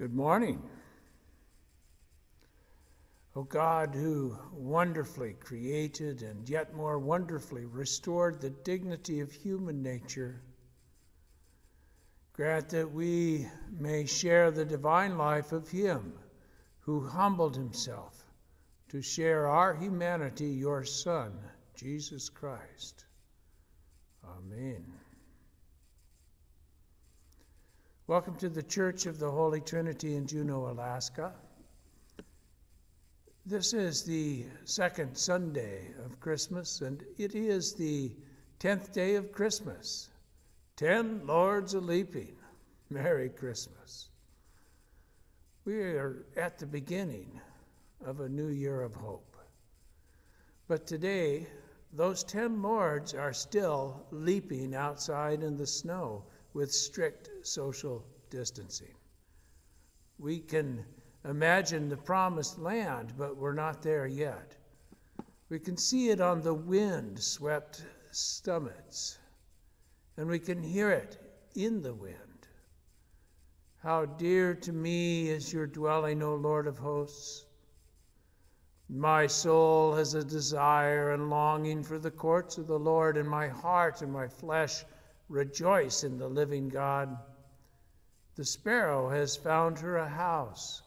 Good morning. O God, who wonderfully created and yet more wonderfully restored the dignity of human nature, grant that we may share the divine life of him who humbled himself to share our humanity, your Son, Jesus Christ. Amen. Welcome to the Church of the Holy Trinity in Juneau, Alaska. This is the second Sunday of Christmas, and it is the 10th day of Christmas. 10 Lords a-leaping. Merry Christmas. We are at the beginning of a new year of hope. But today, those 10 Lords are still leaping outside in the snow with strict social distancing. We can imagine the promised land, but we're not there yet. We can see it on the wind-swept summits, and we can hear it in the wind. How dear to me is your dwelling, O Lord of hosts. My soul has a desire and longing for the courts of the Lord, and my heart and my flesh rejoice in the living God. The sparrow has found her a house,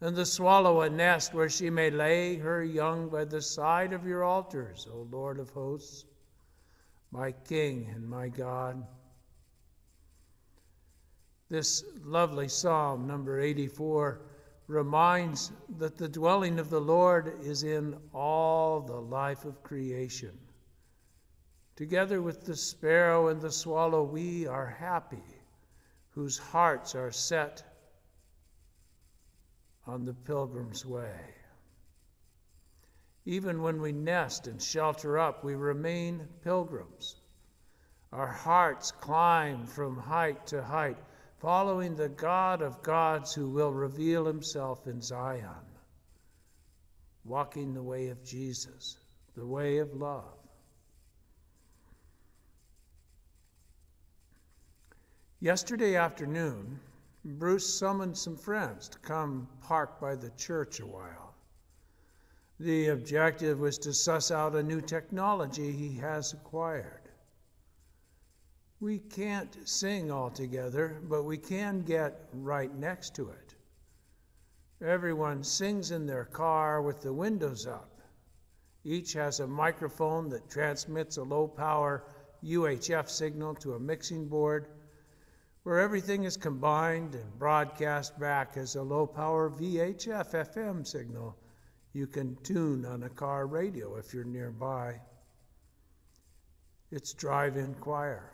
and the swallow a nest where she may lay her young by the side of your altars, O Lord of hosts, my King and my God. This lovely Psalm, number 84, reminds that the dwelling of the Lord is in all the life of creation. Together with the sparrow and the swallow, we are happy, whose hearts are set on the pilgrim's way. Even when we nest and shelter up, we remain pilgrims. Our hearts climb from height to height, following the God of gods who will reveal himself in Zion, walking the way of Jesus, the way of love. Yesterday afternoon, Bruce summoned some friends to come park by the church a while. The objective was to suss out a new technology he has acquired. We can't sing all together, but we can get right next to it. Everyone sings in their car with the windows up. Each has a microphone that transmits a low-power UHF signal to a mixing board, where everything is combined and broadcast back as a low-power VHF FM signal you can tune on a car radio if you're nearby. It's drive-in choir.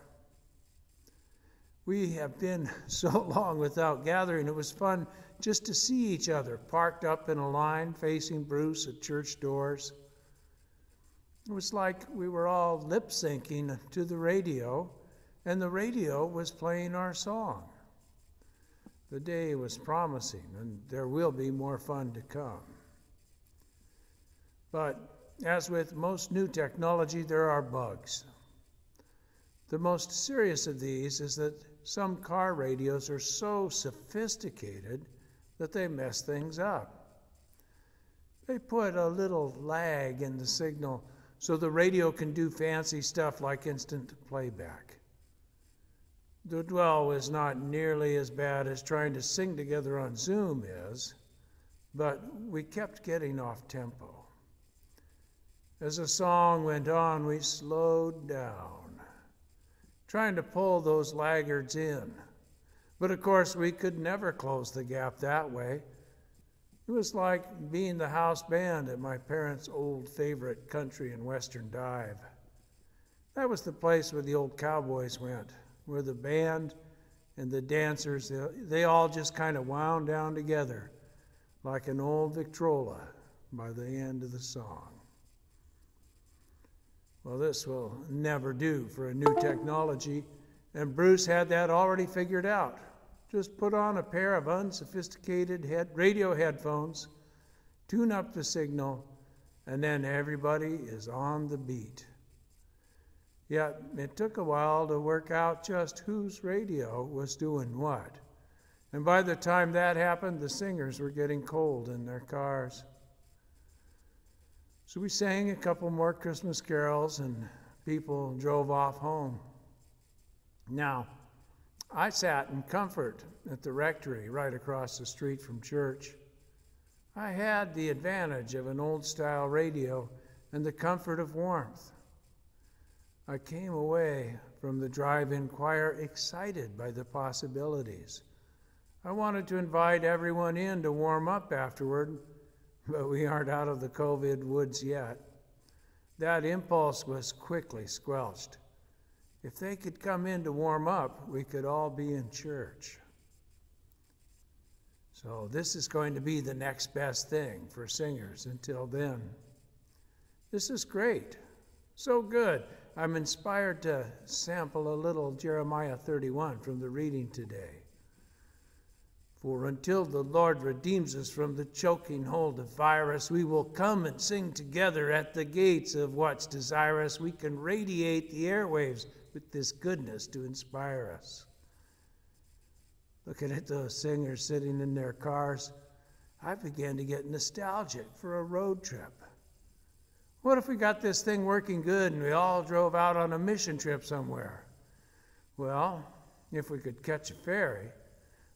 We have been so long without gathering, it was fun just to see each other parked up in a line facing Bruce at church doors. It was like we were all lip-syncing to the radio, and the radio was playing our song. The day was promising, and there will be more fun to come. But as with most new technology, there are bugs. The most serious of these is that some car radios are so sophisticated that they mess things up. They put a little lag in the signal so the radio can do fancy stuff like instant playback. The dwell is not nearly as bad as trying to sing together on Zoom is, but we kept getting off tempo. As the song went on, we slowed down, trying to pull those laggards in. But of course, we could never close the gap that way. It was like being the house band at my parents' old favorite country and western dive. That was the place where the old cowboys went, where the band and the dancers, they all just kind of wound down together like an old Victrola by the end of the song. Well, this will never do for a new technology, and Bruce had that already figured out. Just put on a pair of unsophisticated radio headphones, tune up the signal, and then everybody is on the beat. Yet it took a while to work out just whose radio was doing what. And by the time that happened, the singers were getting cold in their cars. So we sang a couple more Christmas carols and people drove off home. Now, I sat in comfort at the rectory right across the street from church. I had the advantage of an old-style radio and the comfort of warmth. I came away from the drive-in choir excited by the possibilities. I wanted to invite everyone in to warm up afterward, but we aren't out of the COVID woods yet. That impulse was quickly squelched. If they could come in to warm up, we could all be in church. So this is going to be the next best thing for singers until then. This is great. So good. I'm inspired to sample a little Jeremiah 31 from the reading today. For until the Lord redeems us from the choking hold of virus, we will come and sing together at the gates of what's desirous. We can radiate the airwaves with this goodness to inspire us. Looking at those singers sitting in their cars, I began to get nostalgic for a road trip. What if we got this thing working good and we all drove out on a mission trip somewhere? Well, if we could catch a ferry,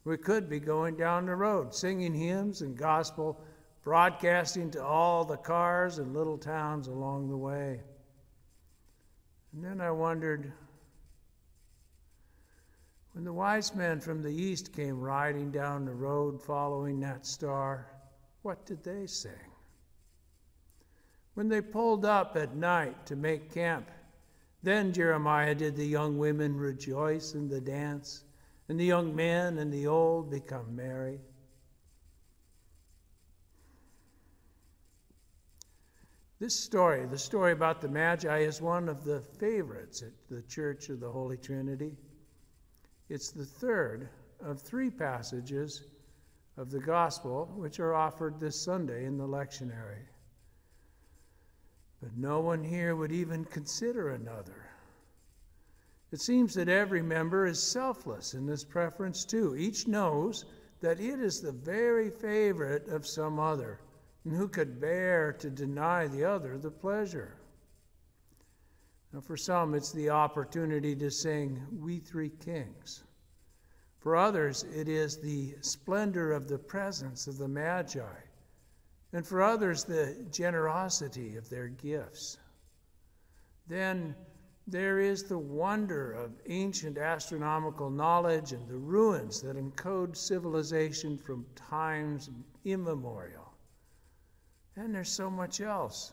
we could be going down the road, singing hymns and gospel, broadcasting to all the cars and little towns along the way. And then I wondered, when the wise men from the east came riding down the road following that star, what did they sing? When they pulled up at night to make camp, then Jeremiah did the young women rejoice in the dance, and the young men and the old become merry. This story, the story about the Magi, is one of the favorites at the Church of the Holy Trinity. It's the third of three passages of the Gospel which are offered this Sunday in the lectionary. But no one here would even consider another. It seems that every member is selfless in this preference too. Each knows that it is the very favorite of some other, and who could bear to deny the other the pleasure? Now, for some, it's the opportunity to sing We Three Kings. For others, it is the splendor of the presence of the Magi. And for others, the generosity of their gifts. Then there is the wonder of ancient astronomical knowledge and the ruins that encode civilization from times immemorial. And there's so much else.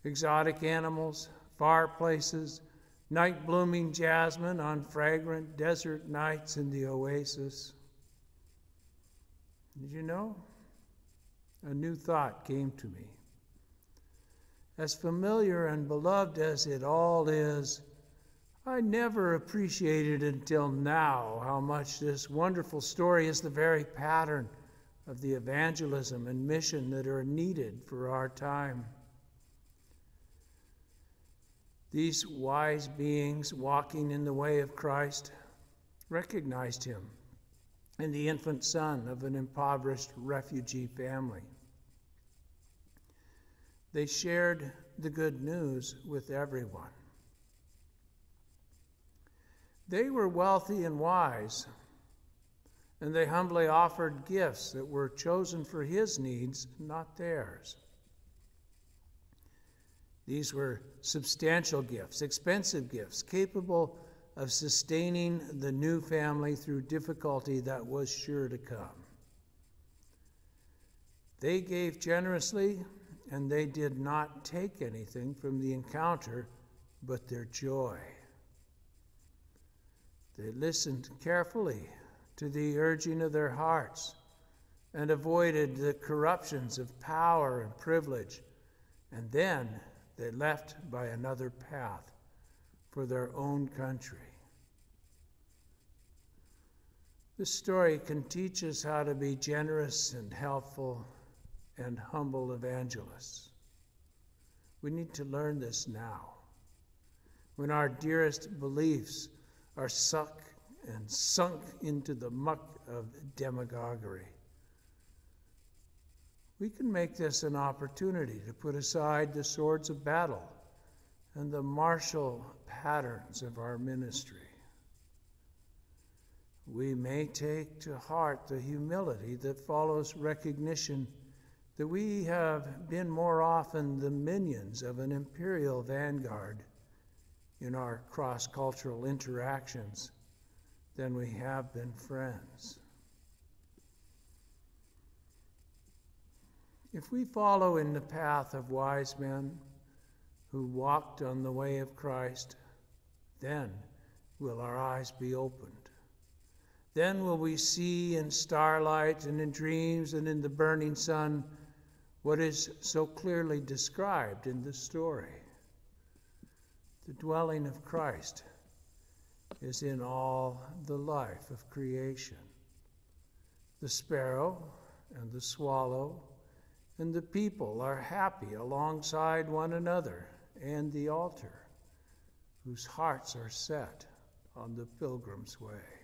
Exotic animals, far places, night-blooming jasmine on fragrant desert nights in the oasis. Did you know? A new thought came to me. As familiar and beloved as it all is, I never appreciated until now how much this wonderful story is the very pattern of the evangelism and mission that are needed for our time. These wise beings walking in the way of Christ recognized him in the infant son of an impoverished refugee family. They shared the good news with everyone. They were wealthy and wise, and they humbly offered gifts that were chosen for his needs, not theirs. These were substantial gifts, expensive gifts, capable of sustaining the new family through difficulty that was sure to come. They gave generously, and they did not take anything from the encounter but their joy. They listened carefully to the urging of their hearts and avoided the corruptions of power and privilege, and then they left by another path for their own country. This story can teach us how to be generous and helpful and humble evangelists. We need to learn this now, when our dearest beliefs are stuck and sunk into the muck of demagoguery. We can make this an opportunity to put aside the swords of battle and the martial patterns of our ministry. We may take to heart the humility that follows recognition that we have been more often the minions of an imperial vanguard in our cross-cultural interactions than we have been friends. If we follow in the path of wise men who walked on the way of Christ, then will our eyes be opened. Then will we see in starlight and in dreams and in the burning sun what is so clearly described in the story. The dwelling of Christ is in all the life of creation. The sparrow and the swallow and the people are happy alongside one another and the altar, whose hearts are set on the pilgrim's way.